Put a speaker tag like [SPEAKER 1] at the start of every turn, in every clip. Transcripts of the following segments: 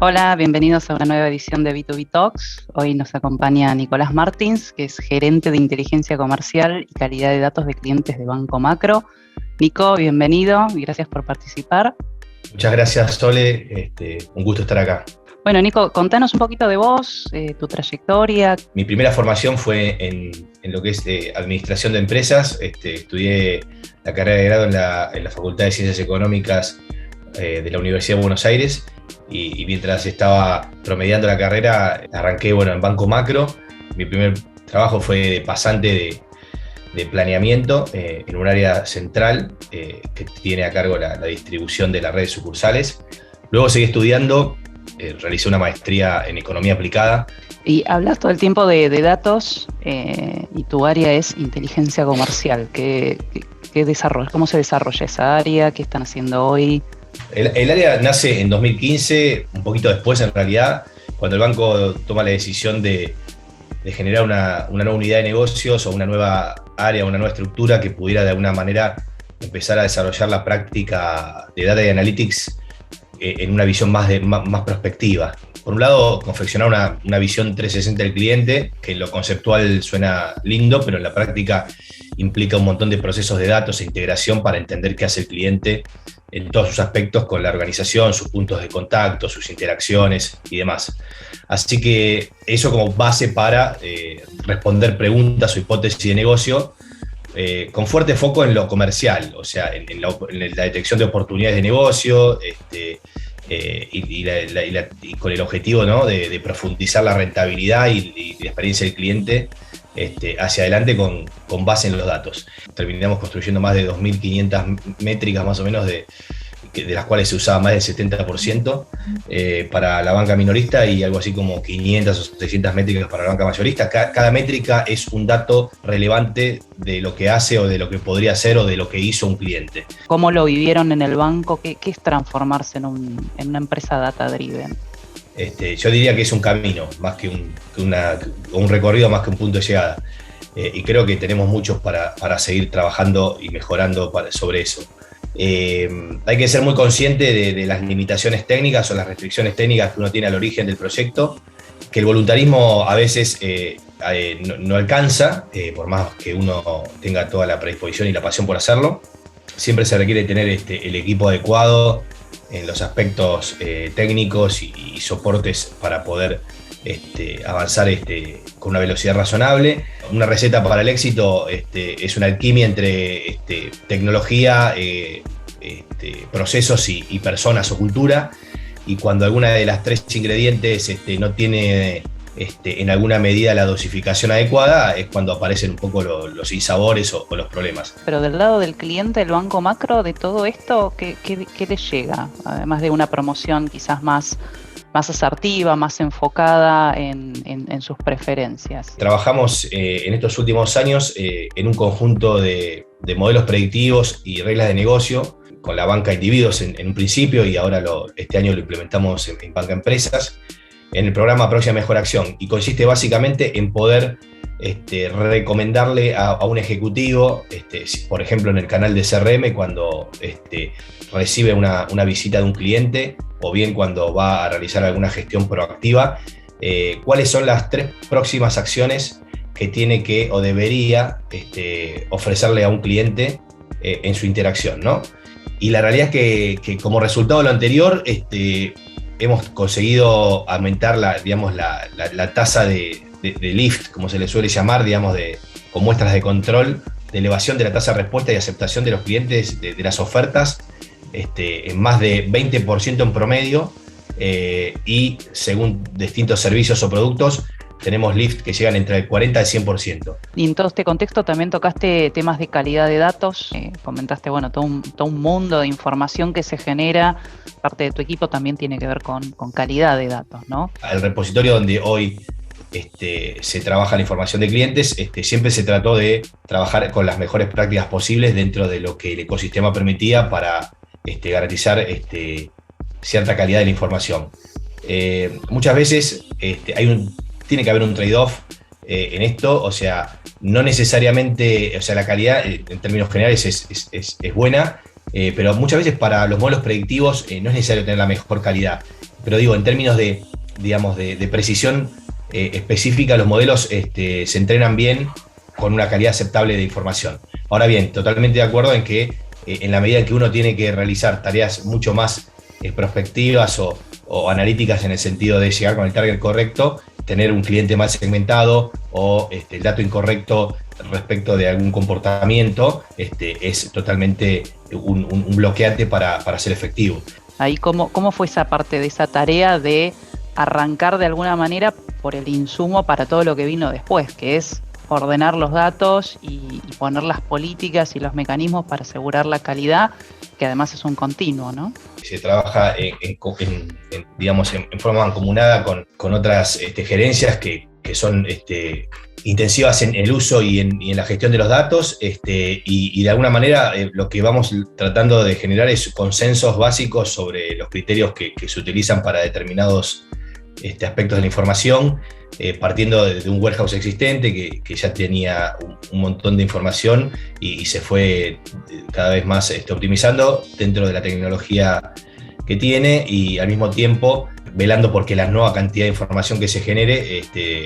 [SPEAKER 1] Hola, bienvenidos a una nueva edición de B2B Talks. Hoy nos acompaña Nicolás Martins, que es gerente de inteligencia comercial y calidad de datos de clientes de Banco Macro. Nico, bienvenido y gracias por participar.
[SPEAKER 2] Muchas gracias, Sole. Un gusto estar acá.
[SPEAKER 1] Bueno, Nico, contanos un poquito de vos, tu trayectoria.
[SPEAKER 2] Mi primera formación fue en lo que es administración de empresas. Estudié la carrera de grado en la Facultad de Ciencias Económicas de la Universidad de Buenos Aires. Y mientras estaba promediando la carrera, arranqué en Banco Macro. Mi primer trabajo fue de pasante de planeamiento en un área central que tiene a cargo la distribución de la red de sucursales. Luego seguí estudiando, realicé una maestría en economía aplicada.
[SPEAKER 1] Y hablas todo el tiempo de datos y tu área es inteligencia comercial. ¿Qué desarrolla? ¿Cómo se desarrolla esa área? ¿Qué están haciendo hoy?
[SPEAKER 2] El área nace en 2015, un poquito después en realidad, cuando el banco toma la decisión de generar una nueva unidad de negocios o una nueva área, una nueva estructura que pudiera de alguna manera empezar a desarrollar la práctica de Data y Analytics en una visión más prospectiva. Por un lado, confeccionar una visión 360 del cliente, que en lo conceptual suena lindo, pero en la práctica implica un montón de procesos de datos e integración para entender qué hace el cliente en todos sus aspectos con la organización, sus puntos de contacto, sus interacciones y demás. Así que eso como base para responder preguntas o hipótesis de negocio con fuerte foco en lo comercial, o sea, en la detección de oportunidades de negocio y con el objetivo, ¿no?, de profundizar la rentabilidad y la experiencia del cliente hacia adelante con base en los datos. Terminamos construyendo más de 2.500 métricas más o menos de las cuales se usaba más del 70% para la banca minorista y algo así como 500 o 600 métricas para la banca mayorista. Cada métrica es un dato relevante de lo que hace o de lo que podría hacer o de lo que hizo un cliente.
[SPEAKER 1] ¿Cómo lo vivieron en el banco? ¿Qué es transformarse en una empresa data-driven?
[SPEAKER 2] Yo diría que es un camino, más que un recorrido, más que un punto de llegada. Y creo que tenemos muchos para seguir trabajando y mejorando sobre eso. Hay que ser muy consciente de las limitaciones técnicas o las restricciones técnicas que uno tiene al origen del proyecto, que el voluntarismo a veces no alcanza, por más que uno tenga toda la predisposición y la pasión por hacerlo. Siempre se requiere tener el equipo adecuado en los aspectos técnicos y soportes para poder avanzar con una velocidad razonable. Una receta para el éxito es una alquimia entre tecnología, procesos y personas o cultura, y cuando alguna de las tres ingredientes no tiene en alguna medida la dosificación adecuada, es cuando aparecen un poco los insabores o los problemas.
[SPEAKER 1] Pero del lado del cliente, el Banco Macro, de todo esto, ¿qué le llega? Además de una promoción quizás más asertiva, más enfocada en sus preferencias.
[SPEAKER 2] Trabajamos en estos últimos años en un conjunto de modelos predictivos y reglas de negocio con la banca individuos en un principio, y ahora este año lo implementamos en banca empresas, en el programa Próxima Mejor Acción, y consiste básicamente en poder recomendarle a un ejecutivo, por ejemplo en el canal de CRM, cuando recibe una visita de un cliente, o bien cuando va a realizar alguna gestión proactiva, cuáles son las 3 próximas acciones que tiene que o debería ofrecerle a un cliente en su interacción, ¿no? Y la realidad es que como resultado de lo anterior, hemos conseguido aumentar la tasa de lift, como se le suele llamar, con muestras de control, de elevación de la tasa de respuesta y aceptación de los clientes de las ofertas, en más de 20% en promedio, y según distintos servicios o productos, tenemos lift que llegan entre el 40 y el 100%.
[SPEAKER 1] Y en todo este contexto también tocaste temas de calidad de datos, comentaste todo un mundo de información que se genera, parte de tu equipo también tiene que ver con calidad de datos, ¿no?
[SPEAKER 2] El repositorio donde hoy se trabaja la información de clientes, siempre se trató de trabajar con las mejores prácticas posibles dentro de lo que el ecosistema permitía para garantizar cierta calidad de la información. Muchas veces tiene que haber un trade-off en esto, o sea, no necesariamente, o sea, la calidad en términos generales es buena, pero muchas veces para los modelos predictivos no es necesario tener la mejor calidad. pero digo, en términos de, digamos, de precisión específica, los modelos se entrenan bien con una calidad aceptable de información. Ahora bien, totalmente de acuerdo en que en la medida en que uno tiene que realizar tareas mucho más prospectivas o analíticas en el sentido de llegar con el target correcto, tener un cliente mal segmentado o el dato incorrecto respecto de algún comportamiento es totalmente un bloqueante para ser efectivo.
[SPEAKER 1] Ahí, ¿cómo fue esa parte de esa tarea de arrancar de alguna manera por el insumo para todo lo que vino después, que es ordenar los datos y poner las políticas y los mecanismos para asegurar la calidad, que además es un continuo, ¿no?
[SPEAKER 2] Se trabaja digamos, en forma mancomunada con otras gerencias que son intensivas en el uso y en la gestión de los datos, y de alguna manera lo que vamos tratando de generar es consensos básicos sobre los criterios que se utilizan para determinados aspectos de la información, partiendo de un warehouse existente que ya tenía un montón de información y se fue cada vez más optimizando dentro de la tecnología que tiene, y al mismo tiempo velando porque la nueva cantidad de información que se genere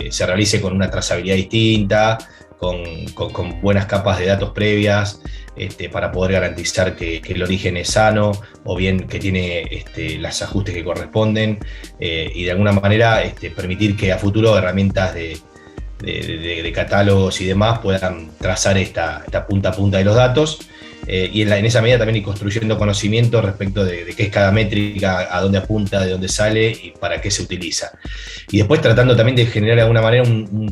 [SPEAKER 2] se realice con una trazabilidad distinta, con buenas capas de datos previas, para poder garantizar que el origen es sano, o bien que tiene los ajustes que corresponden, y de alguna manera permitir que a futuro herramientas de catálogos y demás puedan trazar esta punta a punta de los datos, y en esa medida también ir construyendo conocimiento respecto de qué es cada métrica, a dónde apunta, de dónde sale y para qué se utiliza. Y después tratando también de generar de alguna manera,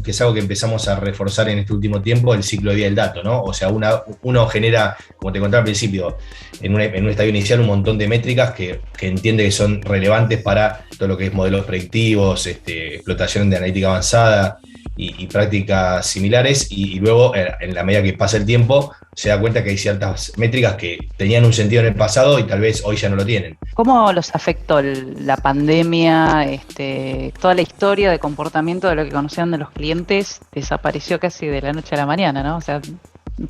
[SPEAKER 2] que es algo que empezamos a reforzar en este último tiempo, el ciclo de vida del dato, ¿no? O sea, uno genera, como te contaba al principio, en un estadio inicial un montón de métricas que entiende que son relevantes para todo lo que es modelos predictivos, explotación de analítica avanzada y prácticas similares, y luego en la medida que pasa el tiempo se da cuenta que hay ciertas métricas que tenían un sentido en el pasado y tal vez hoy ya no lo tienen.
[SPEAKER 1] ¿Cómo los afectó la pandemia? Toda la historia de comportamiento de lo que conocían de los clientes desapareció casi de la noche a la mañana, ¿no? O sea,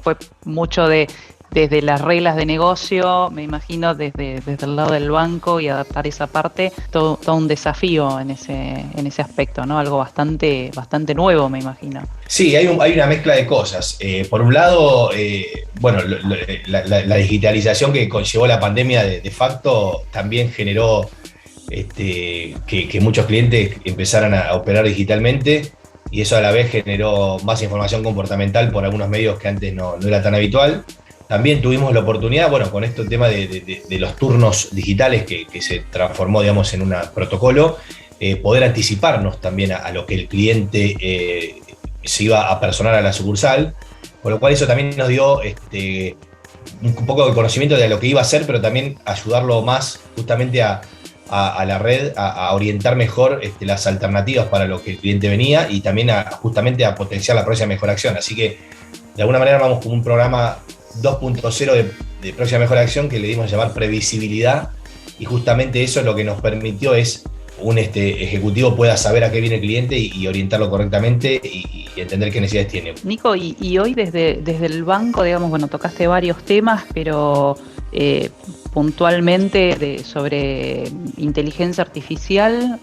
[SPEAKER 1] fue mucho desde las reglas de negocio, me imagino, desde el lado del banco, y adaptar esa parte, todo un desafío en ese aspecto, ¿no? Algo bastante nuevo, me imagino.
[SPEAKER 2] Sí, hay una mezcla de cosas. Por un lado, bueno, la digitalización que conllevó la pandemia de facto también generó que muchos clientes empezaran a operar digitalmente, y eso a la vez generó más información comportamental por algunos medios que antes no era tan habitual. También tuvimos la oportunidad, bueno, con este tema de los turnos digitales que se transformó, digamos, en un protocolo, poder anticiparnos también a lo que el cliente se iba a personar a la sucursal, con lo cual eso también nos dio un poco de conocimiento de lo que iba a hacer, pero también ayudarlo más justamente a la red a orientar mejor las alternativas para lo que el cliente venía, y también justamente a potenciar la próxima mejor acción. Así que de alguna manera vamos con un programa 2.0 de próxima mejor acción que le dimos a llamar previsibilidad, y justamente eso es lo que nos permitió es un ejecutivo pueda saber a qué viene el cliente y orientarlo correctamente y entender qué necesidades tiene.
[SPEAKER 1] Nico, y hoy desde el banco, digamos, bueno, tocaste varios temas, pero puntualmente sobre inteligencia artificial,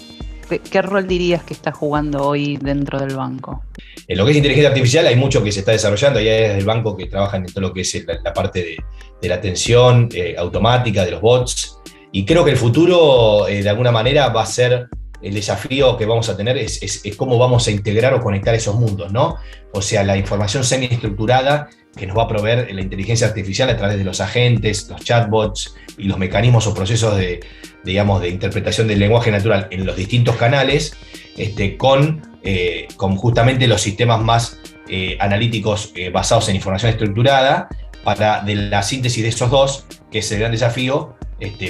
[SPEAKER 1] ¿qué rol dirías que está jugando hoy dentro del banco?
[SPEAKER 2] En lo que es inteligencia artificial hay mucho que se está desarrollando. Hay áreas del banco que trabajan en todo lo que es la parte de la atención automática, de los bots. Y creo que el futuro, de alguna manera, va a ser el desafío que vamos a tener, es cómo vamos a integrar o conectar esos mundos, ¿no? O sea, la información semiestructurada que nos va a proveer la inteligencia artificial a través de los agentes, los chatbots y los mecanismos o procesos de interpretación del lenguaje natural en los distintos canales, con justamente los sistemas más analíticos basados en información estructurada, para de la síntesis de esos dos, que es el gran desafío,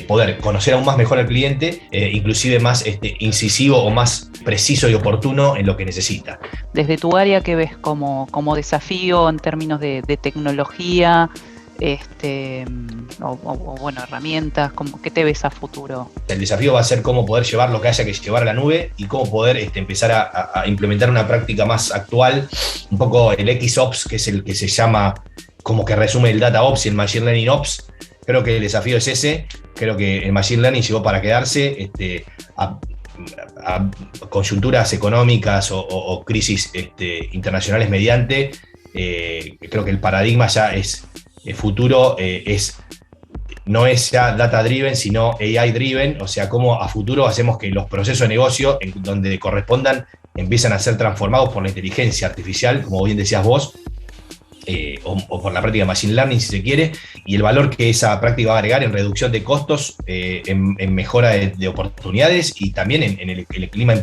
[SPEAKER 2] poder conocer aún más mejor al cliente, inclusive más incisivo o más preciso y oportuno en lo que necesita.
[SPEAKER 1] Desde tu área, ¿qué ves como desafío en términos de tecnología, o bueno, herramientas? ¿Qué te ves a futuro?
[SPEAKER 2] El desafío va a ser cómo poder llevar lo que haya que llevar a la nube y cómo poder empezar a implementar una práctica más actual, un poco el XOps, que es el que se llama, como que resume el Data Ops y el Machine Learning Ops. Creo que el desafío es ese, creo que el Machine Learning llegó para quedarse, a coyunturas económicas o crisis internacionales mediante. Creo que el paradigma ya es futuro, no es ya data driven, sino AI driven, o sea, cómo a futuro hacemos que los procesos de negocio, en donde correspondan, empiezan a ser transformados por la inteligencia artificial, como bien decías vos, o por la práctica de Machine Learning, si se quiere, y el valor que esa práctica va a agregar en reducción de costos, en mejora de oportunidades y también en el clima,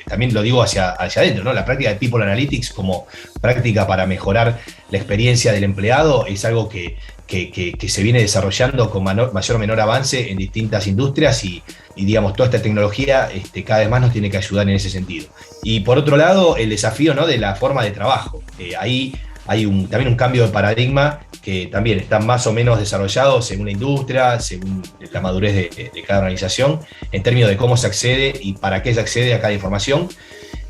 [SPEAKER 2] también lo digo hacia adentro, ¿no? La práctica de People Analytics como práctica para mejorar la experiencia del empleado es algo que se viene desarrollando con mayor o menor avance en distintas industrias y digamos, toda esta tecnología cada vez más nos tiene que ayudar en ese sentido. Y por otro lado, el desafío, ¿no?, de la forma de trabajo. Ahí hay también un cambio de paradigma que también está más o menos desarrollado según la industria, según la madurez de cada organización, en términos de cómo se accede y para qué se accede a cada información.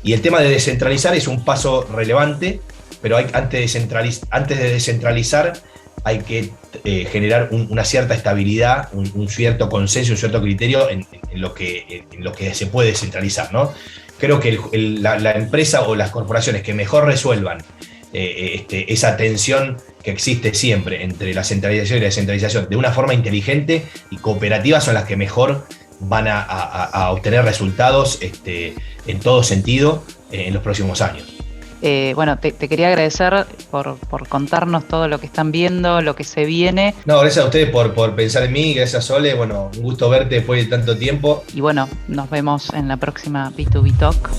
[SPEAKER 2] Y el tema de descentralizar es un paso relevante, pero antes de descentralizar hay que generar una cierta estabilidad, un cierto consenso, un cierto criterio en lo que se puede descentralizar, ¿no? Creo que la empresa o las corporaciones que mejor resuelvan esa tensión que existe siempre entre la centralización y la descentralización de una forma inteligente y cooperativa son las que mejor van a obtener resultados en todo sentido en los próximos años.
[SPEAKER 1] Bueno, te quería agradecer por contarnos todo lo que están viendo, lo que se viene.
[SPEAKER 2] No, gracias a ustedes por pensar en mí, gracias Sole, bueno, un gusto verte después de tanto tiempo.
[SPEAKER 1] Y bueno, nos vemos en la próxima B2B Talk.